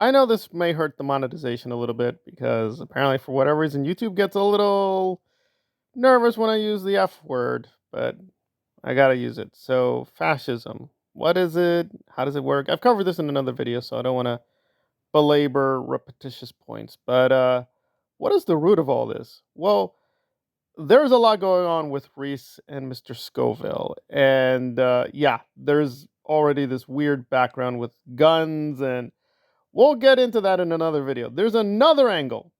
I know this may hurt the monetization a little bit because apparently, for whatever reason, YouTube gets a little nervous when I use the F word, but I gotta use it. So, fascism. What is it? How does it work? I've covered this in another video, so I don't want to belabor repetitious points. But what is the root of all this? Well, there's a lot going on with Reese and Mr. Scoville. And yeah, there's already this weird background with guns, and we'll get into that in another video. There's another angle.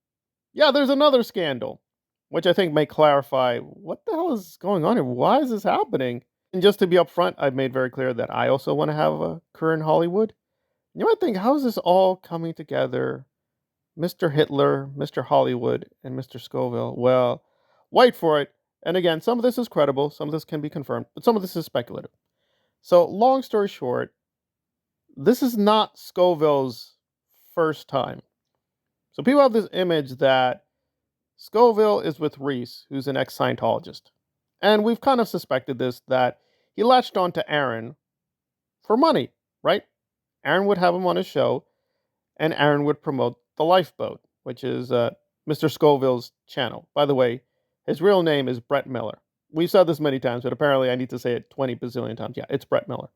Yeah, there's another scandal, which I think may clarify what the hell is going on here. Why is this happening? And just to be upfront, I've made very clear that I also want to have a career in Hollywood. You might think, how is this all coming together? Mr. Hitler, Mr. Hollywood, and Mr. Scoville. Well, wait for it. And again, some of this is credible, some of this can be confirmed, but some of this is speculative. So, long story short, this is not Scoville's first time. So people have this image that Scoville is with Reese, who's an ex-Scientologist. And we've kind of suspected this, that he latched on to Aaron for money, right? Aaron would have him on his show, and Aaron would promote The Lifeboat, which is Mr. Scoville's channel. By the way, his real name is Brett Miller. We've said this many times, but apparently I need to say it 20 bazillion times. Yeah, it's Brett Miller.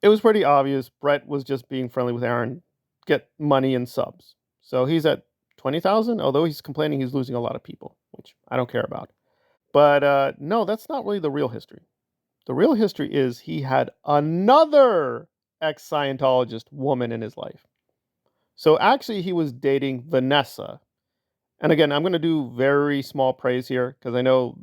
It was pretty obvious Brett was just being friendly with Aaron, get money and subs. So he's at 20,000, although he's complaining he's losing a lot of people, which I don't care about. But no, that's not really the real history. The real history is he had another ex-Scientologist woman in his life. So actually, he was dating Vanessa. And again, I'm going to do very small praise here because I know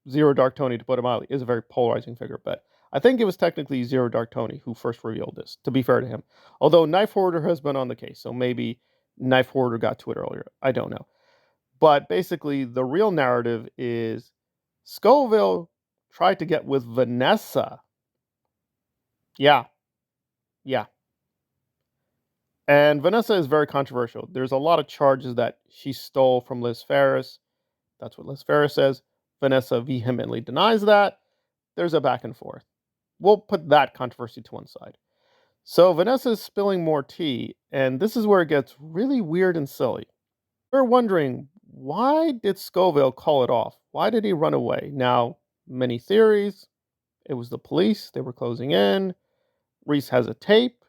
Zero Dark Tony, to put it mildly, is a very polarizing figure. But I think it was technically Zero Dark Tony who first revealed this, to be fair to him. Although Knife Hoarder has been on the case, so maybe Knife Hoarder got to it earlier. I don't know. But basically, the real narrative is Scoville tried to get with Vanessa. Yeah. And Vanessa is very controversial. There's a lot of charges that she stole from Liz Ferris. That's what Liz Ferris says. Vanessa vehemently denies that. There's a back and forth. We'll put that controversy to one side. So Vanessa is spilling more tea, and this is where it gets really weird and silly. We're wondering, why did Scoville call it off? Why did he run away? Now, many theories. It was the police. They were closing in. Reese has a tape.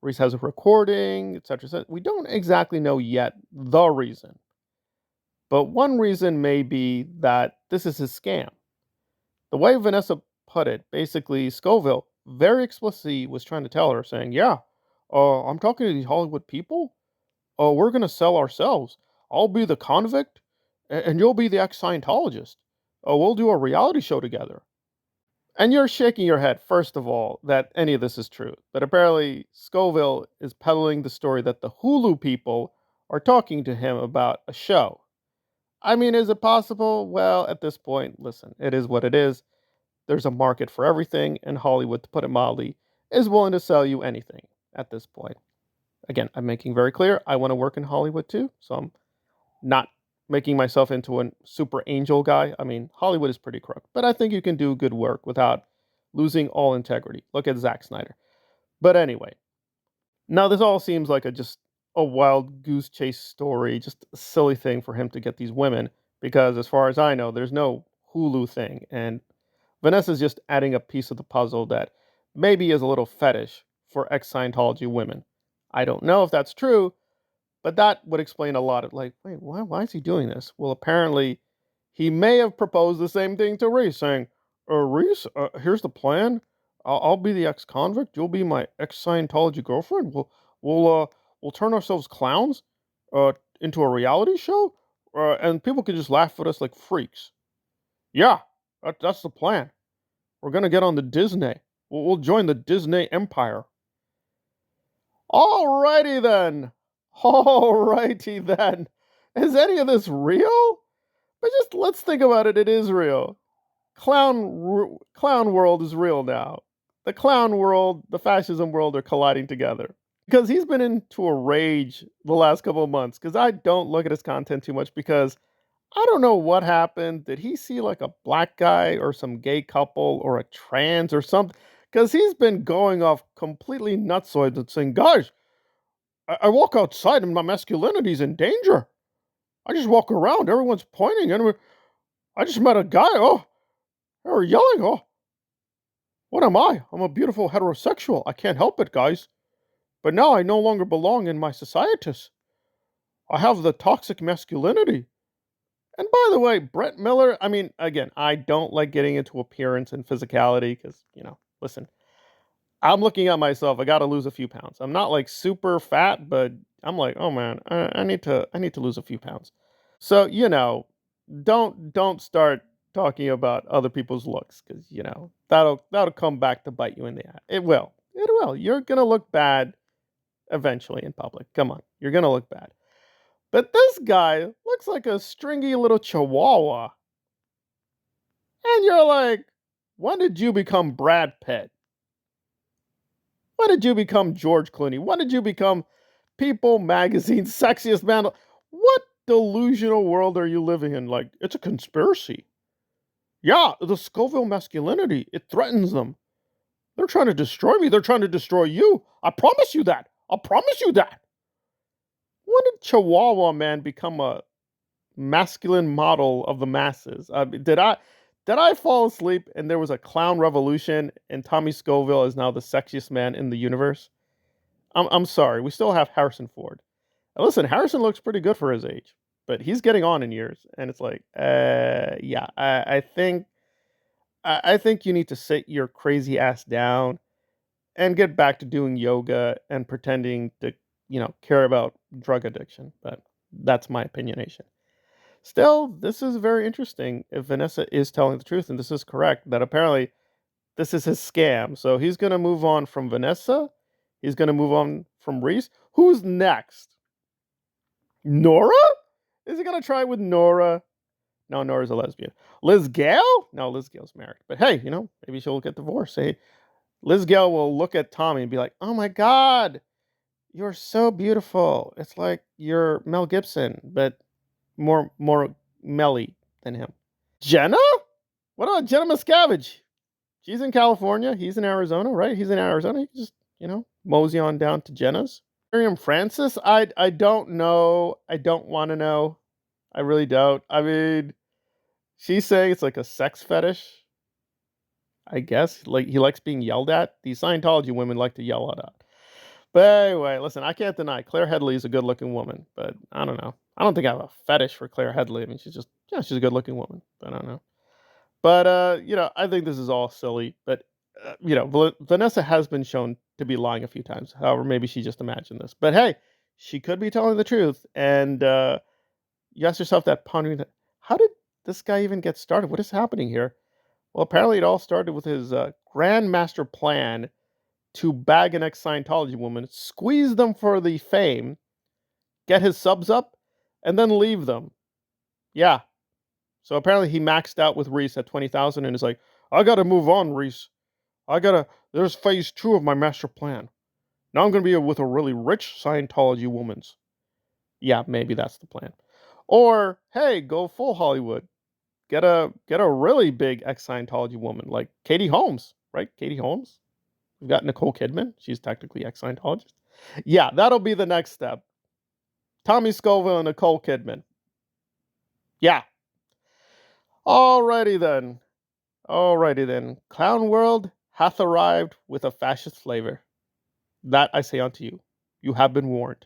Reese has a recording, etc., etc. We don't exactly know yet the reason. But one reason may be that this is his scam. The way Vanessa put it, basically, Scoville very explicitly was trying to tell her, saying, yeah, I'm talking to these Hollywood people. We're going to sell ourselves. I'll be the convict, and you'll be the ex-Scientologist. We'll do a reality show together. And you're shaking your head, first of all, that any of this is true. But apparently, Scoville is peddling the story that the Hulu people are talking to him about a show. I mean, is it possible? Well, at this point, listen, it is what it is. There's a market for everything, and Hollywood, to put it mildly, is willing to sell you anything at this point. Again, I'm making very clear, I want to work in Hollywood too, so I'm not making myself into a super angel guy. I mean, Hollywood is pretty crooked, but I think you can do good work without losing all integrity. Look at Zack Snyder. But anyway, now this all seems like just a wild goose chase story, just a silly thing for him to get these women, because as far as I know, there's no Hulu thing, and Vanessa's just adding a piece of the puzzle that maybe is a little fetish for ex-Scientology women. I don't know if that's true, but that would explain a lot of, like, wait, why is he doing this? Well, apparently, he may have proposed the same thing to Reese, saying, Reese, here's the plan. I'll be the ex-convict. You'll be my ex-Scientology girlfriend. We'll turn ourselves clowns into a reality show, and people can just laugh at us like freaks. Yeah, that's the plan. We're going to get on the Disney. We'll join the Disney empire. Alrighty then. Is any of this real? But just let's think about it. It is real. Clown world is real now. The clown world, the fascism world are colliding together. Because he's been into a rage the last couple of months. Because I don't look at his content too much because I don't know what happened. Did he see like a black guy or some gay couple or a trans or something? Because he's been going off completely nutsoid and saying, guys, I walk outside and my masculinity's in danger. I just walk around, everyone's pointing, and I just met a guy. Oh, they were yelling. Oh, what am I? I'm a beautiful heterosexual. I can't help it, guys. But now I no longer belong in my societies. I have the toxic masculinity. And by the way, Brett Miller, I mean, again, I don't like getting into appearance and physicality because, listen, I'm looking at myself. I got to lose a few pounds. I'm not like super fat, but I'm like, oh man, I need to lose a few pounds. So, don't start talking about other people's looks because, that'll come back to bite you in the ass. It will. It will. You're going to look bad eventually in public. Come on. You're going to look bad. But this guy looks like a stringy little chihuahua. And you're like, when did you become Brad Pitt? When did you become George Clooney? When did you become People Magazine's sexiest man? What delusional world are you living in? Like, it's a conspiracy. Yeah, the Scoville masculinity, it threatens them. They're trying to destroy me. They're trying to destroy you. I promise you that. I'll promise you that. When did Chihuahua Man become a masculine model of the masses? Did I fall asleep and there was a clown revolution and Tommy Scoville is now the sexiest man in the universe? I'm sorry. We still have Harrison Ford. And listen, Harrison looks pretty good for his age, but he's getting on in years, and it's like, yeah, I think you need to sit your crazy ass down and get back to doing yoga and pretending to, care about drug addiction. But that's my opinionation. Still, this is very interesting if Vanessa is telling the truth, and this is correct, that apparently this is his scam. So he's going to move on from Vanessa. He's going to move on from Reese. Who's next? Nora? Is he going to try with Nora? No, Nora's a lesbian. Liz Gale? No, Liz Gale's married. But hey, maybe she'll get divorced. Hey, Liz Gale will look at Tommy and be like, oh my God, you're so beautiful. It's like you're Mel Gibson, but more Melly than him. Jenna? What about Jenna Miscavige? She's in California. He's in Arizona, right? He's in Arizona. You can just, mosey on down to Jenna's. Miriam Francis? I don't know. I don't want to know. I really don't. I mean, she's saying it's like a sex fetish. I guess. Like, he likes being yelled at. These Scientology women like to yell at. But anyway, listen, I can't deny Claire Headley is a good-looking woman, but I don't know. I don't think I have a fetish for Claire Headley. I mean, she's a good-looking woman, but I don't know. But, I think this is all silly. But, Vanessa has been shown to be lying a few times. However, maybe she just imagined this. But hey, she could be telling the truth. And you ask yourself that pondering, how did this guy even get started? What is happening here? Well, apparently it all started with his grand master plan to bag an ex-Scientology woman, squeeze them for the fame, get his subs up, and then leave them. Yeah. So apparently he maxed out with Reese at 20,000 and is like, I gotta move on, Reese. There's phase 2 of my master plan. Now I'm gonna be with a really rich Scientology woman's. Yeah, maybe that's the plan. Or, hey, go full Hollywood. Get a really big ex-Scientology woman like Katie Holmes, right? Katie Holmes. We've got Nicole Kidman. She's technically ex-Scientologist. Yeah, that'll be the next step. Tommy Scoville and Nicole Kidman. Yeah. Alrighty then. Clown World hath arrived with a fascist flavor. That I say unto you. You have been warned.